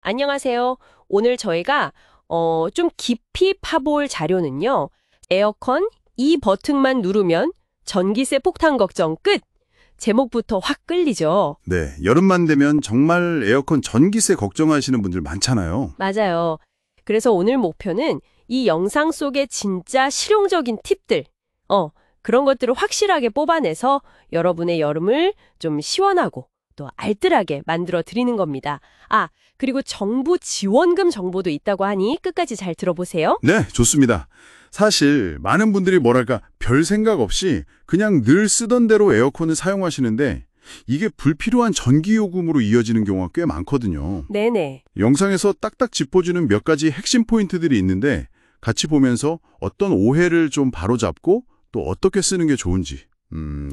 안녕하세요. 오늘 저희가 좀 깊이 파볼 자료는요. 에어컨 이 버튼만 누르면 전기세 폭탄 걱정 끝! 제목부터 확 끌리죠. 네, 여름만 되면 정말 에어컨 전기세 걱정하시는 분들 많잖아요. 맞아요. 그래서 오늘 목표는 이 영상 속의 진짜 실용적인 팁들, 그런 것들을 확실하게 뽑아내서 여러분의 여름을 좀 시원하고 또 알뜰하게 만들어 드리는 겁니다. 그리고 정부 지원금 정보도 있다고 하니 끝까지 잘 들어보세요. 네, 좋습니다. 사실 많은 분들이 뭐랄까 별 생각 없이 그냥 늘 쓰던 대로 에어컨을 사용하시는데 이게 불필요한 전기요금으로 이어지는 경우가 꽤 많거든요. 네네. 영상에서 딱딱 짚어주는 몇 가지 핵심 포인트들이 있는데 같이 보면서 어떤 오해를 좀 바로잡고 또 어떻게 쓰는 게 좋은지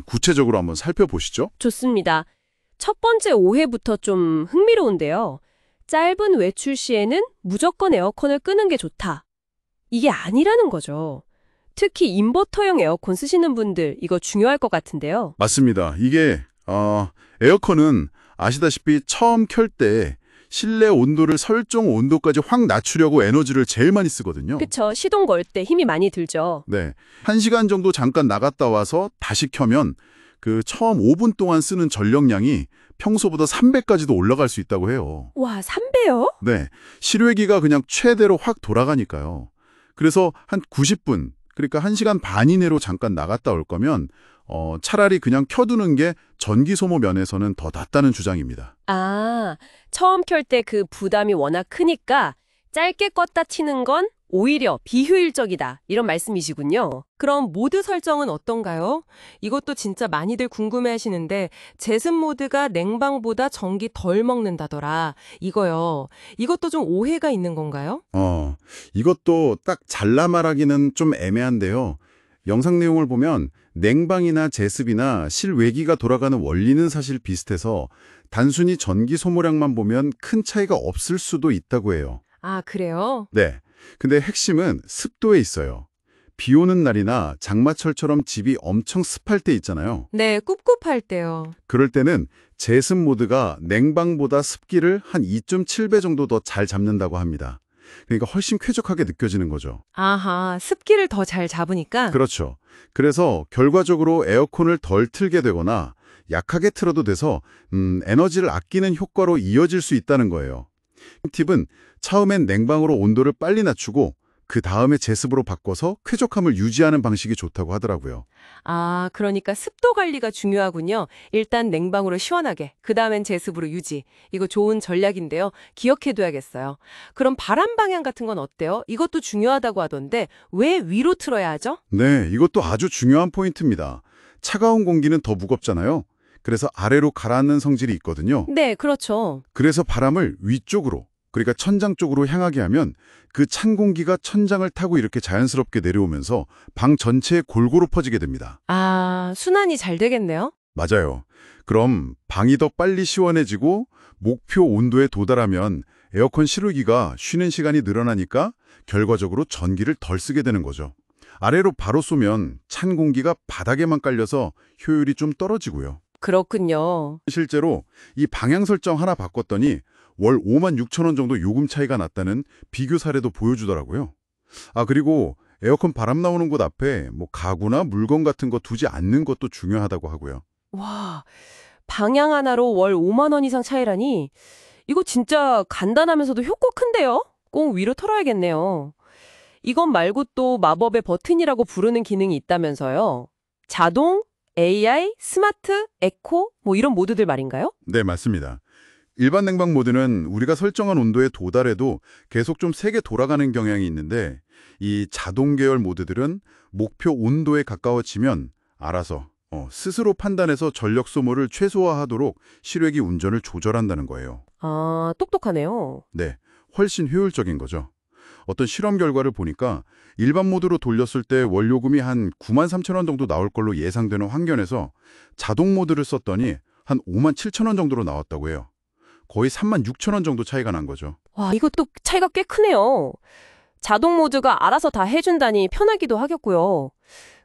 구체적으로 한번 살펴보시죠. 좋습니다. 첫 번째 오해부터 좀 흥미로운데요. 짧은 외출 시에는 무조건 에어컨을 끄는 게 좋다. 이게 아니라는 거죠. 특히 인버터형 에어컨 쓰시는 분들 이거 중요할 것 같은데요. 맞습니다. 이게 에어컨은 아시다시피 처음 켤 때 실내 온도를 설정 온도까지 확 낮추려고 에너지를 제일 많이 쓰거든요. 그쵸. 시동 걸 때 힘이 많이 들죠. 네. 1시간 정도 잠깐 나갔다 와서 다시 켜면 그 처음 5분 동안 쓰는 전력량이 평소보다 3배까지도 올라갈 수 있다고 해요. 와, 3배요? 네. 실외기가 그냥 최대로 확 돌아가니까요. 그래서 한 90분, 그러니까 1시간 반 이내로 잠깐 나갔다 올 거면 차라리 그냥 켜두는 게 전기 소모 면에서는 더 낫다는 주장입니다. 처음 켤 때 그 부담이 워낙 크니까 짧게 껐다 치는 건 오히려 비효율적이다. 이런 말씀이시군요. 그럼 모드 설정은 어떤가요? 이것도 진짜 많이들 궁금해하시는데 제습 모드가 냉방보다 전기 덜 먹는다더라. 이거요. 이것도 좀 오해가 있는 건가요? 이것도 딱 잘라 말하기는 좀 애매한데요. 영상 내용을 보면 냉방이나 제습이나 실외기가 돌아가는 원리는 사실 비슷해서 단순히 전기 소모량만 보면 큰 차이가 없을 수도 있다고 해요. 그래요? 네. 근데 핵심은 습도에 있어요. 비 오는 날이나 장마철처럼 집이 엄청 습할 때 있잖아요. 네, 꿉꿉할 때요. 그럴 때는 제습 모드가 냉방보다 습기를 한 2.7배 정도 더 잘 잡는다고 합니다. 그러니까 훨씬 쾌적하게 느껴지는 거죠. 아하, 습기를 더 잘 잡으니까? 그렇죠. 그래서 결과적으로 에어컨을 덜 틀게 되거나 약하게 틀어도 돼서 에너지를 아끼는 효과로 이어질 수 있다는 거예요. 팁은 처음엔 냉방으로 온도를 빨리 낮추고 그 다음에 제습으로 바꿔서 쾌적함을 유지하는 방식이 좋다고 하더라고요. 그러니까 습도 관리가 중요하군요. 일단 냉방으로 시원하게, 그 다음엔 제습으로 유지. 이거 좋은 전략인데요. 기억해둬야겠어요. 그럼 바람 방향 같은 건 어때요? 이것도 중요하다고 하던데 왜 위로 틀어야 하죠? 네, 이것도 아주 중요한 포인트입니다. 차가운 공기는 더 무겁잖아요. 그래서 아래로 가라앉는 성질이 있거든요. 네, 그렇죠. 그래서 바람을 위쪽으로, 그러니까 천장 쪽으로 향하게 하면 그 찬 공기가 천장을 타고 이렇게 자연스럽게 내려오면서 방 전체에 골고루 퍼지게 됩니다. 순환이 잘 되겠네요. 맞아요. 그럼 방이 더 빨리 시원해지고 목표 온도에 도달하면 에어컨 실외기가 쉬는 시간이 늘어나니까 결과적으로 전기를 덜 쓰게 되는 거죠. 아래로 바로 쏘면 찬 공기가 바닥에만 깔려서 효율이 좀 떨어지고요. 그렇군요. 실제로 이 방향 설정 하나 바꿨더니 월 5만 6천 원 정도 요금 차이가 났다는 비교 사례도 보여주더라고요. 그리고 에어컨 바람 나오는 곳 앞에 뭐 가구나 물건 같은 거 두지 않는 것도 중요하다고 하고요. 와, 방향 하나로 월 5만 원 이상 차이라니 이거 진짜 간단하면서도 효과 큰데요? 꼭 위로 털어야겠네요. 이것 말고 또 마법의 버튼이라고 부르는 기능이 있다면서요. 자동, AI, 스마트, 에코 뭐 이런 모드들 말인가요? 네, 맞습니다. 일반 냉방 모드는 우리가 설정한 온도에 도달해도 계속 좀 세게 돌아가는 경향이 있는데 이 자동 계열 모드들은 목표 온도에 가까워지면 알아서 스스로 판단해서 전력 소모를 최소화하도록 실외기 운전을 조절한다는 거예요. 똑똑하네요. 네, 훨씬 효율적인 거죠. 어떤 실험 결과를 보니까 일반 모드로 돌렸을 때 원요금이 한 9만 3천 원 정도 나올 걸로 예상되는 환경에서 자동 모드를 썼더니 한 5만 7천 원 정도로 나왔다고 해요. 거의 3만 6천 원 정도 차이가 난 거죠. 와, 이것도 차이가 꽤 크네요. 자동 모드가 알아서 다 해준다니 편하기도 하겠고요.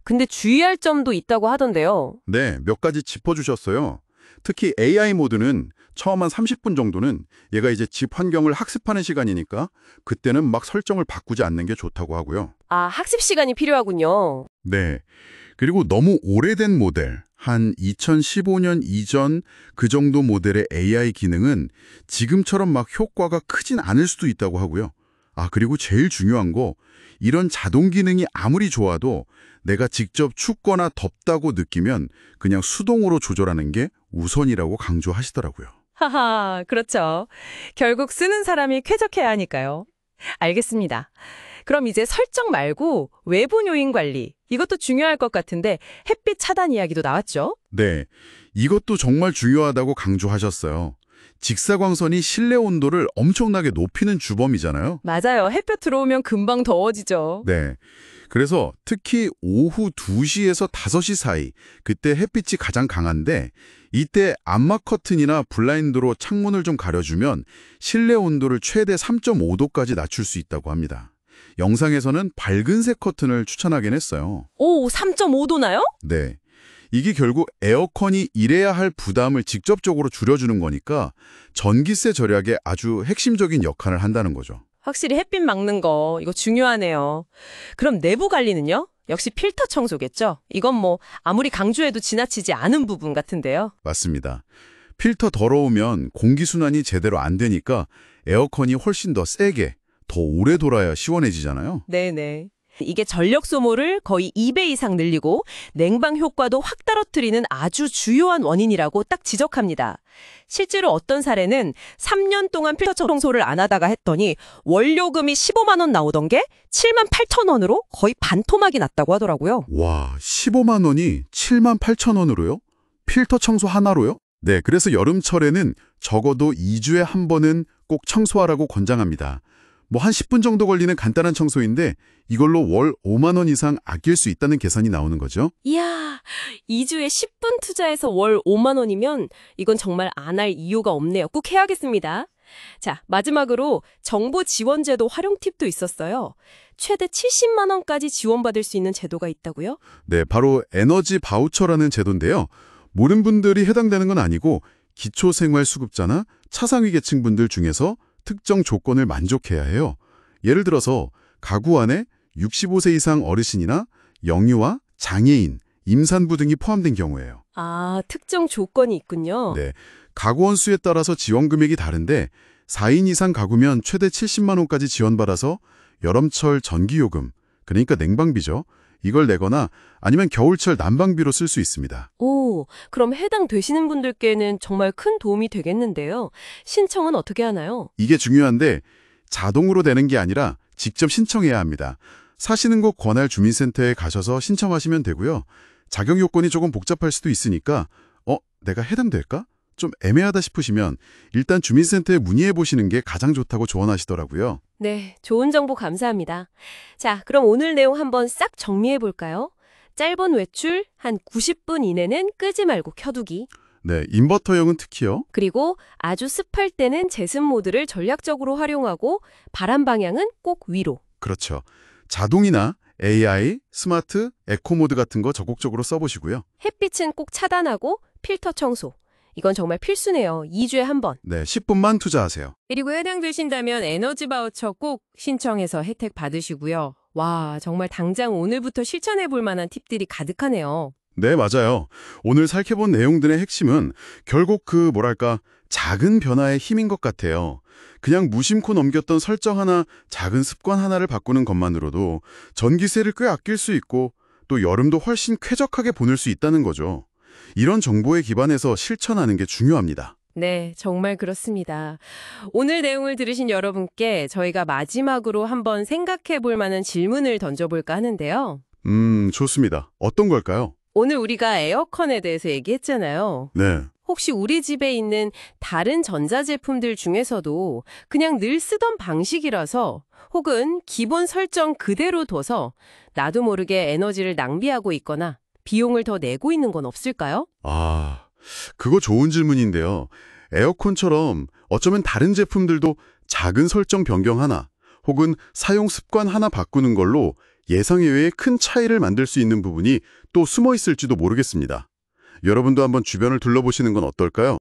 근데 주의할 점도 있다고 하던데요. 네, 몇 가지 짚어주셨어요. 특히 AI 모드는 처음 한 30분 정도는 얘가 이제 집 환경을 학습하는 시간이니까 그때는 막 설정을 바꾸지 않는 게 좋다고 하고요. 아, 학습 시간이 필요하군요. 네. 그리고 너무 오래된 모델, 한 2015년 이전 그 정도 모델의 AI 기능은 지금처럼 막 효과가 크진 않을 수도 있다고 하고요. 아, 그리고 제일 중요한 거, 이런 자동 기능이 아무리 좋아도 내가 직접 춥거나 덥다고 느끼면 그냥 수동으로 조절하는 게 우선이라고 강조하시더라고요. 하하, 그렇죠. 결국 쓰는 사람이 쾌적해야 하니까요. 알겠습니다. 그럼 이제 설정 말고 외부 요인 관리, 이것도 중요할 것 같은데 햇빛 차단 이야기도 나왔죠? 네, 이것도 정말 중요하다고 강조하셨어요. 직사광선이 실내 온도를 엄청나게 높이는 주범이잖아요. 맞아요. 햇볕 들어오면 금방 더워지죠. 네. 그래서 특히 오후 2시에서 5시 사이, 그때 햇빛이 가장 강한데 이때 암막 커튼이나 블라인드로 창문을 좀 가려주면 실내 온도를 최대 3.5도까지 낮출 수 있다고 합니다. 영상에서는 밝은색 커튼을 추천하긴 했어요. 오, 3.5도나요? 네. 이게 결국 에어컨이 일해야 할 부담을 직접적으로 줄여주는 거니까 전기세 절약에 아주 핵심적인 역할을 한다는 거죠. 확실히 햇빛 막는 거, 이거 중요하네요. 그럼 내부 관리는요? 역시 필터 청소겠죠? 이건 뭐 아무리 강조해도 지나치지 않은 부분 같은데요. 맞습니다. 필터 더러우면 공기순환이 제대로 안 되니까 에어컨이 훨씬 더 세게, 더 오래 돌아야 시원해지잖아요. 네네. 이게 전력 소모를 거의 2배 이상 늘리고 냉방 효과도 확 떨어뜨리는 아주 주요한 원인이라고 딱 지적합니다. 실제로 어떤 사례는 3년 동안 필터 청소를 안 하다가 했더니 원료금이 15만 원 나오던 게 7만 8천 원으로 거의 반토막이 났다고 하더라고요. 와, 15만 원이 7만 8천 원으로요? 필터 청소 하나로요? 네, 그래서 여름철에는 적어도 2주에 한 번은 꼭 청소하라고 권장합니다. 뭐 한 10분 정도 걸리는 간단한 청소인데 이걸로 월 5만 원 이상 아낄 수 있다는 계산이 나오는 거죠. 이야, 2주에 10분 투자해서 월 5만 원이면 이건 정말 안 할 이유가 없네요. 꼭 해야겠습니다. 자, 마지막으로 정보 지원제도 활용 팁도 있었어요. 최대 70만 원까지 지원받을 수 있는 제도가 있다고요? 네, 바로 에너지 바우처라는 제도인데요. 모든 분들이 해당되는 건 아니고 기초생활수급자나 차상위 계층 분들 중에서 특정 조건을 만족해야 해요. 예를 들어서 가구 안에 65세 이상 어르신이나 영유아, 장애인, 임산부 등이 포함된 경우예요. 아, 특정 조건이 있군요. 네, 가구 원수에 따라서 지원 금액이 다른데 4인 이상 가구면 최대 70만 원까지 지원받아서 여름철 전기요금, 그러니까 냉방비죠. 이걸 내거나 아니면 겨울철 난방비로 쓸 수 있습니다. 오, 그럼 해당되시는 분들께는 정말 큰 도움이 되겠는데요. 신청은 어떻게 하나요? 이게 중요한데 자동으로 되는 게 아니라 직접 신청해야 합니다. 사시는 곳 관할 주민센터에 가셔서 신청하시면 되고요. 자격 요건이 조금 복잡할 수도 있으니까 내가 해당될까? 좀 애매하다 싶으시면 일단 주민센터에 문의해 보시는 게 가장 좋다고 조언하시더라고요. 네, 좋은 정보 감사합니다. 자, 그럼 오늘 내용 한번 싹 정리해 볼까요? 짧은 외출, 한 90분 이내는 끄지 말고 켜두기. 네, 인버터형은 특히요. 그리고 아주 습할 때는 제습 모드를 전략적으로 활용하고 바람 방향은 꼭 위로. 그렇죠. 자동이나 AI, 스마트, 에코 모드 같은 거 적극적으로 써보시고요. 햇빛은 꼭 차단하고 필터 청소. 이건 정말 필수네요. 2주에 한 번. 네, 10분만 투자하세요. 그리고 해당되신다면 에너지 바우처 꼭 신청해서 혜택 받으시고요. 와, 정말 당장 오늘부터 실천해 볼 만한 팁들이 가득하네요. 네, 맞아요. 오늘 살펴본 내용들의 핵심은 결국 작은 변화의 힘인 것 같아요. 그냥 무심코 넘겼던 설정 하나, 작은 습관 하나를 바꾸는 것만으로도 전기세를 꽤 아낄 수 있고 또 여름도 훨씬 쾌적하게 보낼 수 있다는 거죠. 이런 정보에 기반해서 실천하는 게 중요합니다. 네, 정말 그렇습니다. 오늘 내용을 들으신 여러분께 저희가 마지막으로 한번 생각해 볼 만한 질문을 던져볼까 하는데요. 좋습니다. 어떤 걸까요? 오늘 우리가 에어컨에 대해서 얘기했잖아요. 네. 혹시 우리 집에 있는 다른 전자제품들 중에서도 그냥 늘 쓰던 방식이라서 혹은 기본 설정 그대로 둬서 나도 모르게 에너지를 낭비하고 있거나 비용을 더 내고 있는 건 없을까요? 아, 그거 좋은 질문인데요. 에어컨처럼 어쩌면 다른 제품들도 작은 설정 변경 하나 혹은 사용 습관 하나 바꾸는 걸로 예상 이외의 큰 차이를 만들 수 있는 부분이 또 숨어 있을지도 모르겠습니다. 여러분도 한번 주변을 둘러보시는 건 어떨까요?